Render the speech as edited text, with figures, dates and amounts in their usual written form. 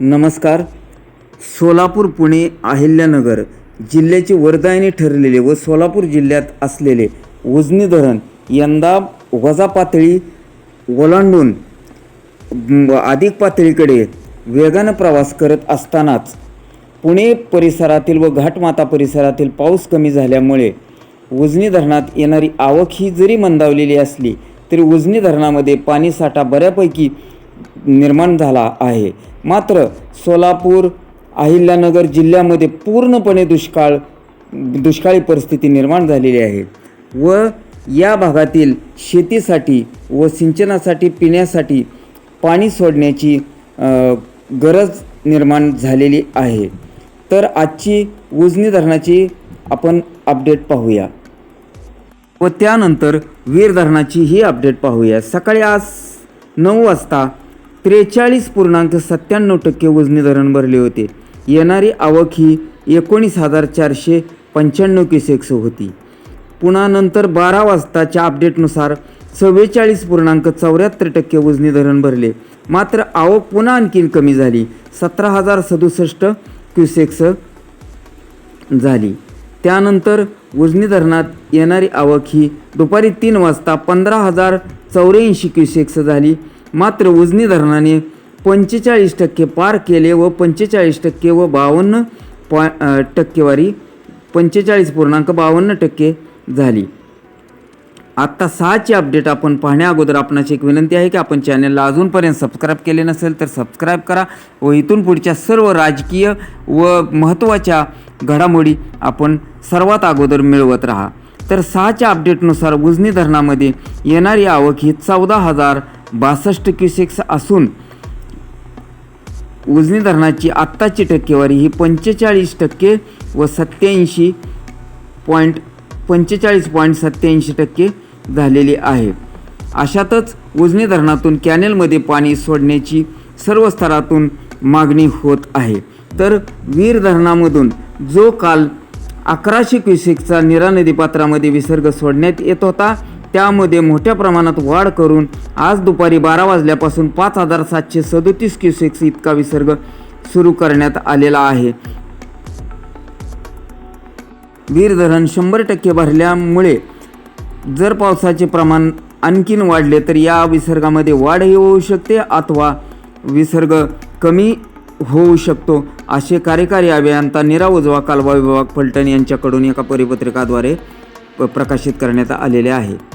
नमस्कार. सोलापूर, पुणे, अहिल्यानगर जिल्ह्याची वरदायिनी ठरलेले व सोलापूर जिल्ह्यात असलेले उजनी धरण यंदा वजा पातळी ओलांडून अधिक पातळीकडे वेगानं प्रवास करत असतानाच पुणे परिसरातील व घाटमाता परिसरातील पाऊस कमी झाल्यामुळे उजनी धरणात येणारी आवक ही जरी मंदावलेली असली तरी उजनी धरणामध्ये पाणीसाठा बऱ्यापैकी निर्माण झाला आहे. मात्र सोलापूर, अहिल्यानगर जिल्ह्यामध्ये पूर्णपणे दुष्काळी परिस्थिती निर्माण झालेली आहे व या भागातील शेतीसाठी व सिंचनासाठी पिण्यासाठी पाणी सोडण्याची गरज निर्माण झालेली आहे. तर आजची उजनी धरणाची आपण अपडेट पाहूया व त्यानंतर वीर धरणाची ही अपडेट पाहूया. सकाळी आज 9 वाजता 43.97% उजनी धरण भरले होते. येणारी आवक ही 19,495 क्युसेक्स होती. पुन्हा नंतर 12 वाजताच्या अपडेटनुसार 44.74% उजनी धरण भरले. मात्र आवक पुन्हा आणखीन कमी झाली, 17,067 क्युसेक्स झाली. त्यानंतर उजनी धरणात येणारी आवक ही दुपारी 3 वाजता 15,084 क्युसेक्स झाली. मात्र उजनी धरणाने 45% पार केले व 45% व 52 टक्केवारी 45.52% झाली. आत्ता 6ची अपडेट आपण पाहण्या अगोदर आपणास एक विनंती आहे की आपण चॅनलला अजूनपर्यंत सबस्क्राईब केले नसेल तर सबस्क्राईब करा व इथून पुढच्या सर्व राजकीय व महत्त्वाच्या घडामोडी आपण सर्वात अगोदर मिळवत राहा. तर 6च्या अपडेटनुसार उजनी धरणामध्ये येणारी आवक ही 14,062 क्युसेक्स असून उजनी धरणाची आत्ताची टक्केवारी ही 45% व 45.87% झालेली आहे. अशातच उजनी धरणातून कॅनेलमध्ये पाणी सोडण्याची सर्व स्तरातून मागणी होत आहे. तर वीर धरणामधून जो काल 1100 क्युसेक्सचा नीरा नदीपात्रामध्ये विसर्ग सोडण्यात येत होता त्यामध्ये मोठ्या प्रमाणात वाढ करून आज दुपारी 12 वाजल्यापासून 5,737 क्युसेक्स इतका विसर्ग सुरू करण्यात आलेला आहे. वीर धरण 100% भरल्यामुळे जर पावसाचे प्रमाण आणखीन वाढले तर या विसर्गामध्ये वाढही होऊ शकते अथवा विसर्ग कमी होऊ शकतो, असे कार्यकारी अभियंता नीरा उजवा कालवा विभाग फलटण यांच्याकडून एका परिपत्रकाद्वारे प्रकाशित करण्यात आलेले आहे.